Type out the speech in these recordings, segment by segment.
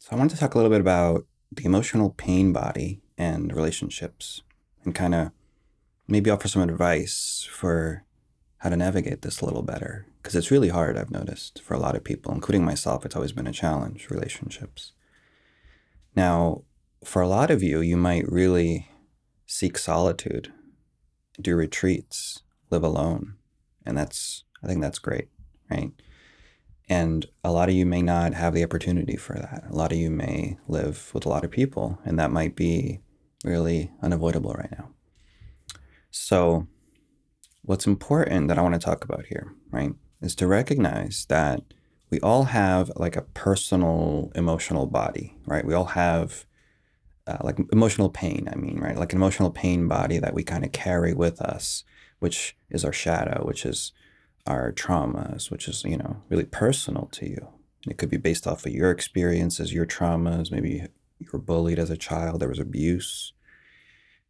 So I wanted to talk a little bit about the emotional pain body and relationships and kind of maybe offer some advice for how to navigate this a little better. Because it's really hard, I've noticed, for a lot of people, including myself. It's always been a challenge, relationships. Now, for a lot of you, you might really seek solitude, do retreats, live alone. And I think that's great, right? And a lot of you may not have the opportunity for that. A lot of you may live with a lot of people, and that might be really unavoidable right now. So, what's important that I want to talk about here, right, is to recognize that we all have like a personal emotional body, right? We all have like emotional pain, I mean, right? Like an emotional pain body that we kind of carry with us, which is our shadow, which is our traumas, which is, really personal to you. It could be based off of your experiences, your traumas. Maybe you were bullied as a child, there was abuse.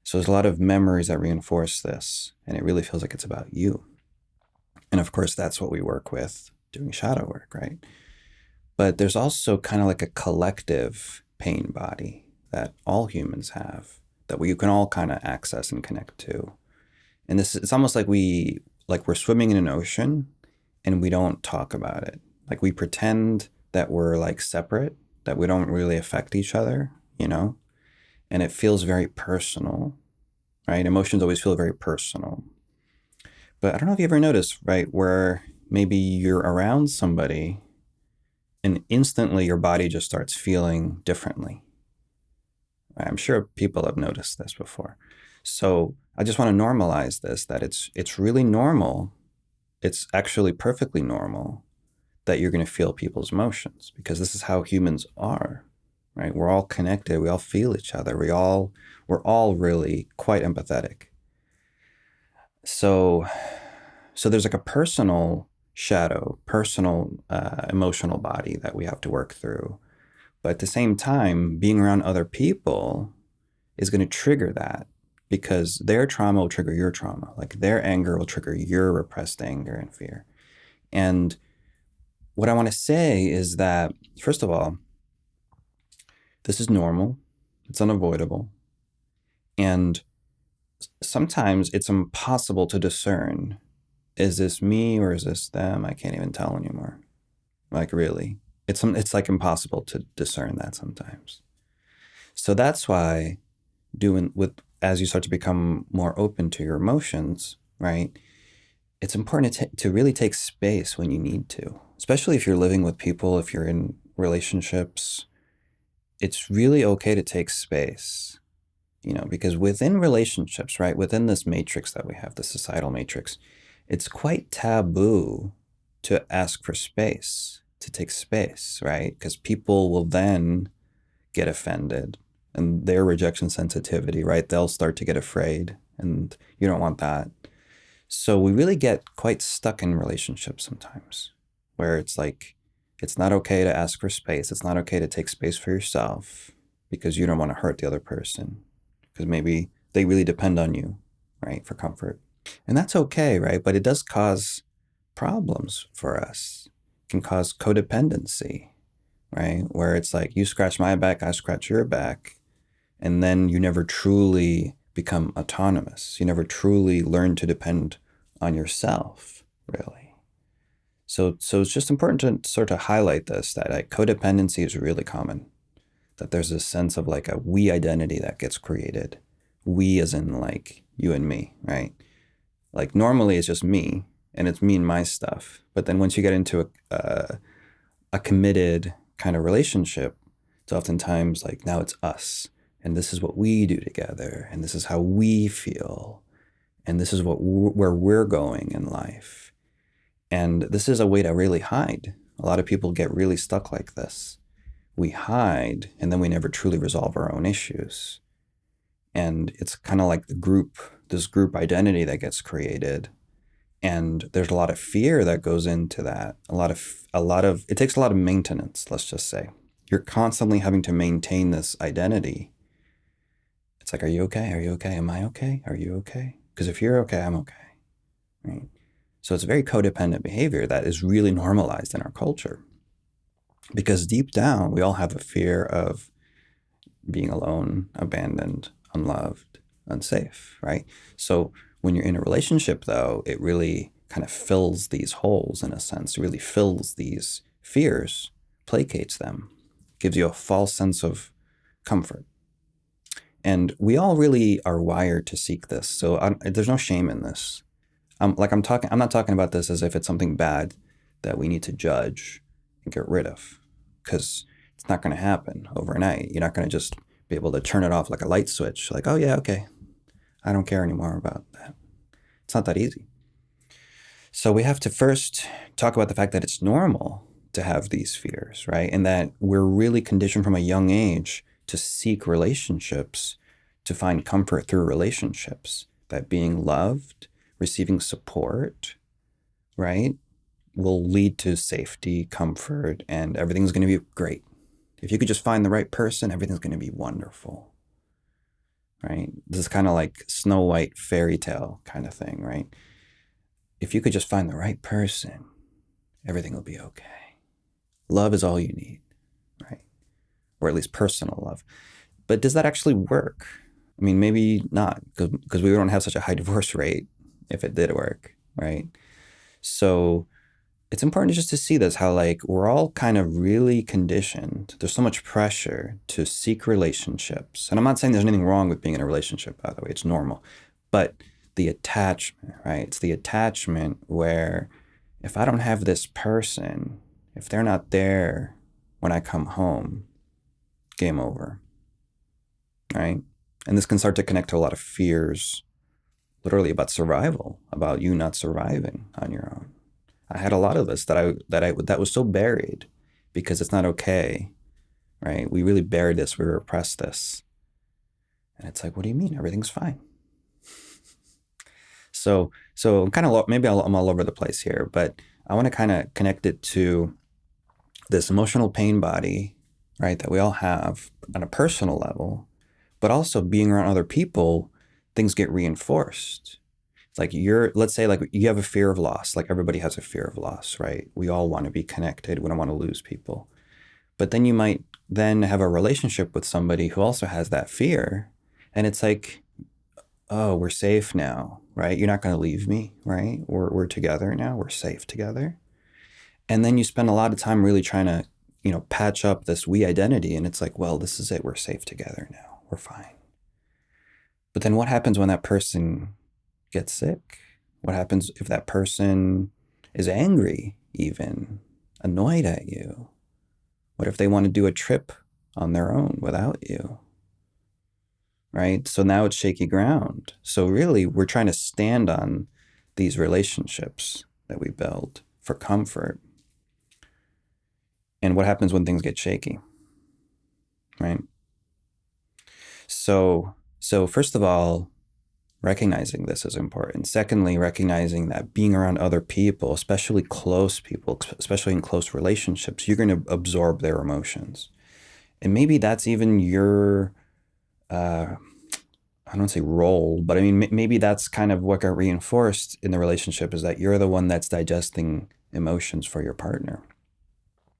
So there's a lot of memories that reinforce this, and it really feels like it's about you. And of course, that's what we work with doing shadow work, right? But there's also kind of like a collective pain body that all humans have that we can all kind of access and connect to. And this it's almost like we're swimming in an ocean and we don't talk about it. Like we pretend that we're like separate, that we don't really affect each other, and it feels very personal, right? Emotions always feel very personal. But I don't know if you ever noticed, right, where maybe you're around somebody and instantly your body just starts feeling differently. I'm sure people have noticed this before. So I just want to normalize this, that it's really normal. It's actually perfectly normal that you're going to feel people's emotions because this is how humans are, right? We're all connected. We all feel each other. We're all really quite empathetic. So, so there's like a personal shadow, personal emotional body that we have to work through. But at the same time, being around other people is going to trigger that because their trauma will trigger your trauma. Like their anger will trigger your repressed anger and fear. And what I want to say is that, first of all, this is normal, it's unavoidable. And sometimes it's impossible to discern, is this me or is this them? I can't even tell anymore. Like, really. It's like impossible to discern that sometimes. So that's why doing with as you start to become more open to your emotions, right? It's important to really take space when you need to, especially if you're living with people, if you're in relationships. It's really okay to take space, because within relationships, right, within this matrix that we have, the societal matrix, it's quite taboo to ask for space, to take space, right? Because people will then get offended and their rejection sensitivity, right? They'll start to get afraid and you don't want that. So we really get quite stuck in relationships sometimes where it's like, it's not okay to ask for space. It's not okay to take space for yourself because you don't want to hurt the other person because maybe they really depend on you, right, for comfort. And that's okay, right? But it does cause problems for us. It can cause codependency, right? Where it's like you scratch my back, I scratch your back. And then you never truly become autonomous. You never truly learn to depend on yourself, really. So it's just important to sort of highlight this that like, codependency is really common. That there's this sense of like a we identity that gets created. We as in like you and me, right? Like normally it's just me and it's me and my stuff. But then once you get into a committed kind of relationship, it's oftentimes like now it's us. And this is what we do together. And this is how we feel. And this is where we're going in life. And this is a way to really hide. A lot of people get really stuck like this. We hide and then we never truly resolve our own issues. And it's kind of like this group identity that gets created. And there's a lot of fear that goes into that. It takes a lot of maintenance, let's just say. You're constantly having to maintain this identity. It's like, are you okay? Are you okay? Am I okay? Are you okay? Because if you're okay, I'm okay, right? So it's very codependent behavior that is really normalized in our culture. Because deep down, we all have a fear of being alone, abandoned, unloved, unsafe, right? So when you're in a relationship, though, it really kind of fills these holes in a sense, it really fills these fears, placates them, gives you a false sense of comfort. And we all really are wired to seek this. So there's no shame in this. I'm not talking about this as if it's something bad that we need to judge and get rid of, because it's not going to happen overnight. You're not going to just be able to turn it off like a light switch. Like, oh yeah, okay, I don't care anymore about that. It's not that easy. So we have to first talk about the fact that it's normal to have these fears, right? And that we're really conditioned from a young age to seek relationships, to find comfort through relationships, that being loved, receiving support, right, will lead to safety, comfort, and everything's going to be great. If you could just find the right person, everything's going to be wonderful, right? This is kind of like Snow White fairy tale kind of thing, right? If you could just find the right person, everything will be okay. Love is all you need, right? Or at least personal love. But does that actually work? I mean, maybe not, because we don't have such a high divorce rate if it did work, right? So it's important just to see this, how like we're all kind of really conditioned. There's so much pressure to seek relationships. And I'm not saying there's anything wrong with being in a relationship, by the way, it's normal. But the attachment, right? It's the attachment where if I don't have this person, if they're not there when I come home, game over, right? And this can start to connect to a lot of fears, literally about survival, about you not surviving on your own. I had a lot of this that was so buried because it's not okay, right? We really buried this, we repressed this, and it's like, what do you mean? Everything's fine. So kind of maybe I'm all over the place here, but I want to kind of connect it to this emotional pain body, right? That we all have on a personal level, but also being around other people, things get reinforced. Like let's say like you have a fear of loss, like everybody has a fear of loss, right? We all want to be connected. We don't want to lose people. But then you might then have a relationship with somebody who also has that fear. And it's like, oh, we're safe now, right? You're not going to leave me, right? We're together now. We're safe together. And then you spend a lot of time really trying to, patch up this we identity. And it's like, well, this is it. We're safe together now. We're fine. But then what happens when that person gets sick? What happens if that person is angry, even annoyed at you? What if they want to do a trip on their own without you? Right? So now it's shaky ground. So really, we're trying to stand on these relationships that we build for comfort. And what happens when things get shaky? Right? So first of all, recognizing this is important. Secondly, recognizing that being around other people, especially close people, especially in close relationships, you're going to absorb their emotions. And maybe that's even your, I don't say role, but I mean, maybe that's kind of what got reinforced in the relationship, is that you're the one that's digesting emotions for your partner.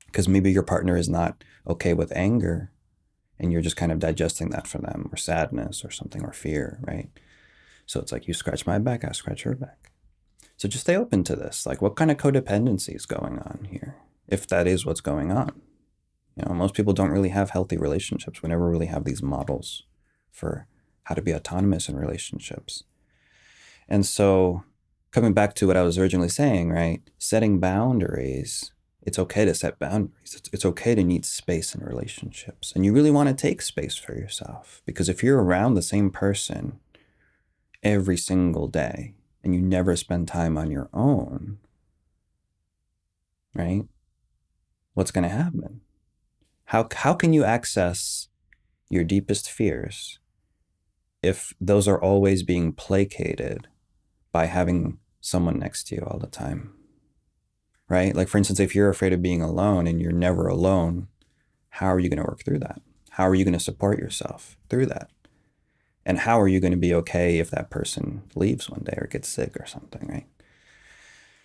Because maybe your partner is not okay with anger and you're just kind of digesting that for them, or sadness or something, or fear, right? So it's like, you scratch my back, I scratch your back. So just stay open to this. Like, what kind of codependency is going on here? If that is what's going on. Most people don't really have healthy relationships. We never really have these models for how to be autonomous in relationships. And so coming back to what I was originally saying, right? Setting boundaries. It's okay to set boundaries. It's okay to need space in relationships. And you really want to take space for yourself. Because if you're around the same person every single day and you never spend time on your own, right? What's going to happen? How can you access your deepest fears if those are always being placated by having someone next to you all the time? Right? Like, for instance, if you're afraid of being alone and you're never alone, how are you going to work through that? How are you going to support yourself through that? And how are you going to be okay if that person leaves one day or gets sick or something, right?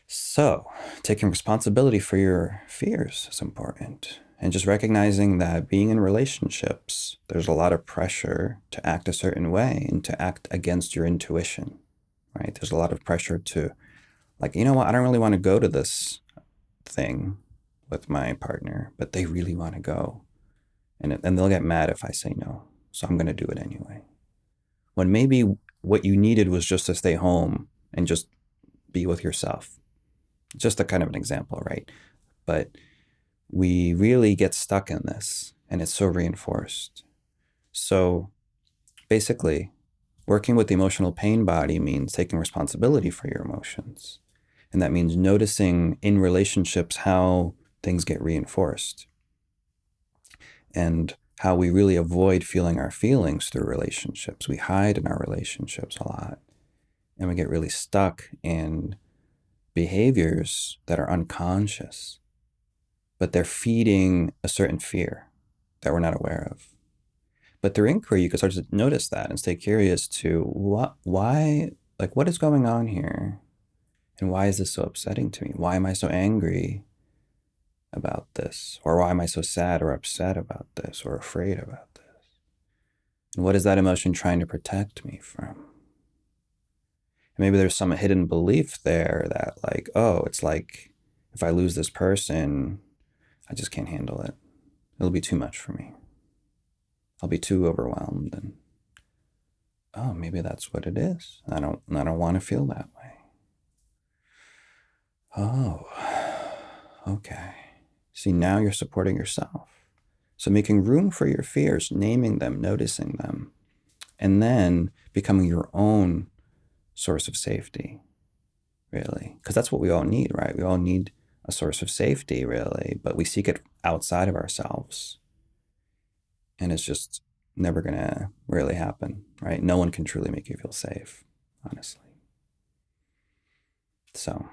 So taking responsibility for your fears is important. And just recognizing that being in relationships, there's a lot of pressure to act a certain way and to act against your intuition, right? There's a lot of pressure to, like, you know what, I don't really want to go to this thing with my partner, but they really want to go. And they'll get mad if I say no. So I'm going to do it anyway. When maybe what you needed was just to stay home and just be with yourself. Just a kind of an example, right? But we really get stuck in this and it's so reinforced. So basically, working with the emotional pain body means taking responsibility for your emotions. And that means noticing in relationships how things get reinforced and how we really avoid feeling our feelings through relationships. We hide in our relationships a lot and we get really stuck in behaviors that are unconscious, but they're feeding a certain fear that we're not aware of. But through inquiry, you can start to notice that and stay curious to why, like, what is going on here? And why is this so upsetting to me? Why am I so angry about this? Or why am I so sad or upset about this or afraid about this? And what is that emotion trying to protect me from? And maybe there's some hidden belief there that, like, oh, it's like if I lose this person, I just can't handle it. It'll be too much for me. I'll be too overwhelmed. And oh, maybe that's what it is. I don't want to feel that way. Oh, okay. See, now you're supporting yourself. So making room for your fears, naming them, noticing them, and then becoming your own source of safety, really. Because that's what we all need, right? We all need a source of safety, really, but we seek it outside of ourselves. And it's just never going to really happen, right? No one can truly make you feel safe, honestly. So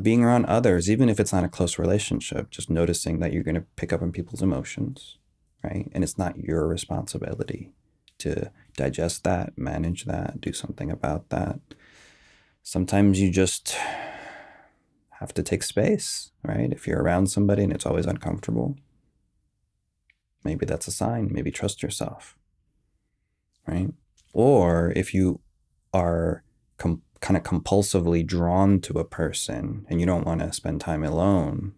being around others, even if it's not a close relationship, just noticing that you're going to pick up on people's emotions, right? And it's not your responsibility to digest that, manage that, do something about that. Sometimes you just have to take space, right? If you're around somebody and it's always uncomfortable, maybe that's a sign. Maybe trust yourself, right? Or if you are kind of compulsively drawn to a person and you don't want to spend time alone,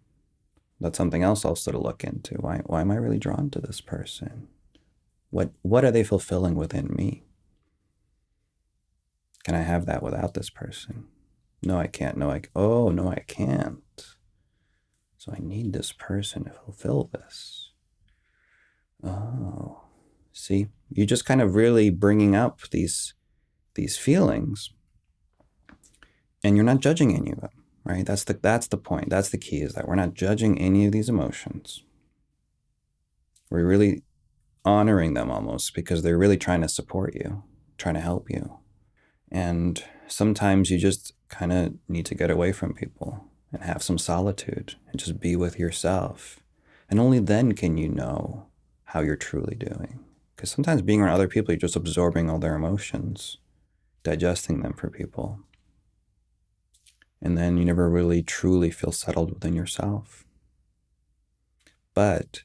that's something else also to look into. Why am I really drawn to this person? What are they fulfilling within me? Can I have that without this person? No, I can't. No, I can't. So I need this person to fulfill this. Oh, see, you're just kind of really bringing up these feelings, and you're not judging any of them, right? That's the point. That's the key, is that we're not judging any of these emotions. We're really honoring them almost because they're really trying to support you, trying to help you. And sometimes you just kind of need to get away from people and have some solitude and just be with yourself. And only then can you know how you're truly doing. Because sometimes being around other people, you're just absorbing all their emotions, digesting them for people. And then you never really truly feel settled within yourself. But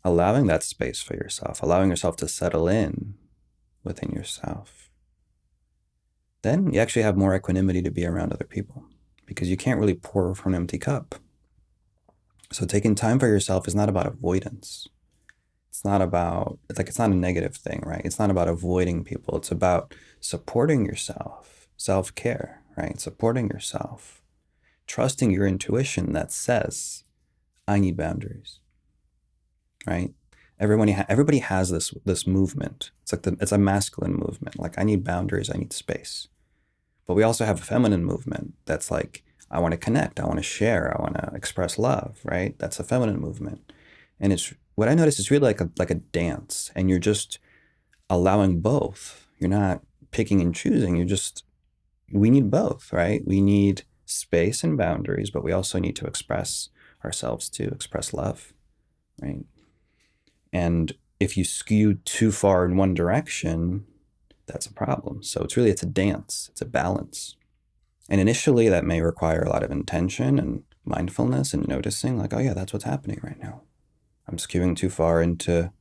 allowing that space for yourself, allowing yourself to settle in within yourself, then you actually have more equanimity to be around other people because you can't really pour from an empty cup. So taking time for yourself is not about avoidance. It's not a negative thing, right? It's not about avoiding people. It's about supporting yourself, self-care, right? Supporting yourself, trusting your intuition that says, I need boundaries, right? Everybody has this movement. It's a masculine movement. Like, I need boundaries, I need space. But we also have a feminine movement that's like, I want to connect, I want to share, I want to express love, right? That's a feminine movement. And it's what I notice is really like a dance, and you're just allowing both. You're not picking and choosing. We need both, right? We need space and boundaries, but we also need to express ourselves too, express love, right? And if you skew too far in one direction, that's a problem. So it's a dance, it's a balance. And initially that may require a lot of intention and mindfulness and noticing, like, oh yeah, that's what's happening right now. I'm skewing too far into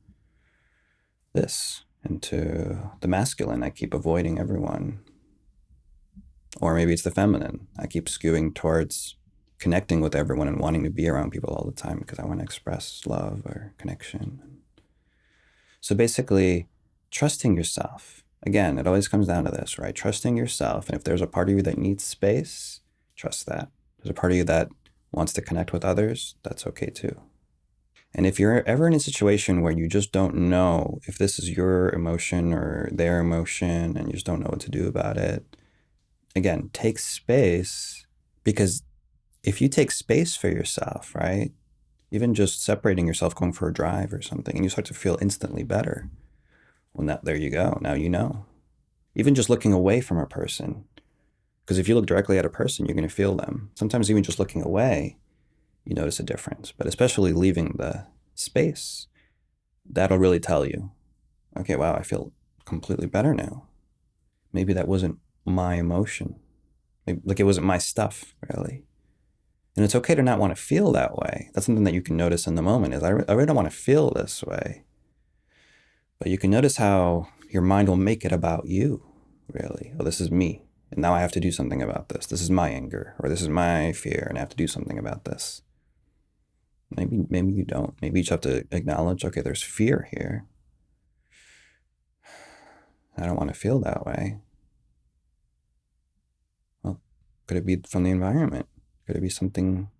this, into the masculine. I keep avoiding everyone. Or maybe it's the feminine. I keep skewing towards connecting with everyone and wanting to be around people all the time because I want to express love or connection. So basically, trusting yourself. Again, it always comes down to this, right? Trusting yourself. And if there's a part of you that needs space, trust that. There's a part of you that wants to connect with others, that's okay too. And if you're ever in a situation where you just don't know if this is your emotion or their emotion and you just don't know what to do about it, again, take space, because if you take space for yourself, right? Even just separating yourself, going for a drive or something, and you start to feel instantly better. Well, now, there you go. Now you know. Even just looking away from a person, because if you look directly at a person, you're going to feel them. Sometimes even just looking away, you notice a difference. But especially leaving the space, that'll really tell you, okay, wow, I feel completely better now. Maybe that wasn't my emotion. Maybe, like it wasn't my stuff, really. And it's okay to not want to feel that way. That's something that you can notice in the moment is I really don't want to feel this way. But you can notice how your mind will make it about you, really. Oh, this is me. And now I have to do something about this. This is my anger, or this is my fear, and I have to do something about this. Maybe you don't. Maybe you just have to acknowledge, okay, there's fear here. I don't want to feel that way. Well, could it be from the environment? Could it be something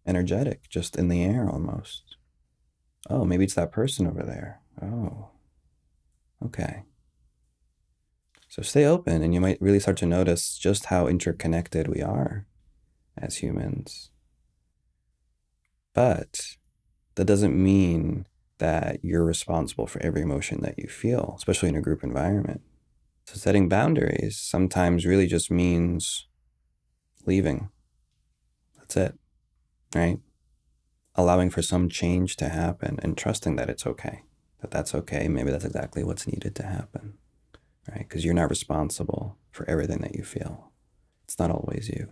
energetic, just in the air almost? Oh, maybe it's that person over there. Oh, okay. So stay open, and you might really start to notice just how interconnected we are as humans. But that doesn't mean that you're responsible for every emotion that you feel, especially in a group environment. So setting boundaries sometimes really just means leaving. That's it, right? Allowing for some change to happen and trusting that it's okay, that that's okay. Maybe that's exactly what's needed to happen, right? Because you're not responsible for everything that you feel. It's not always you.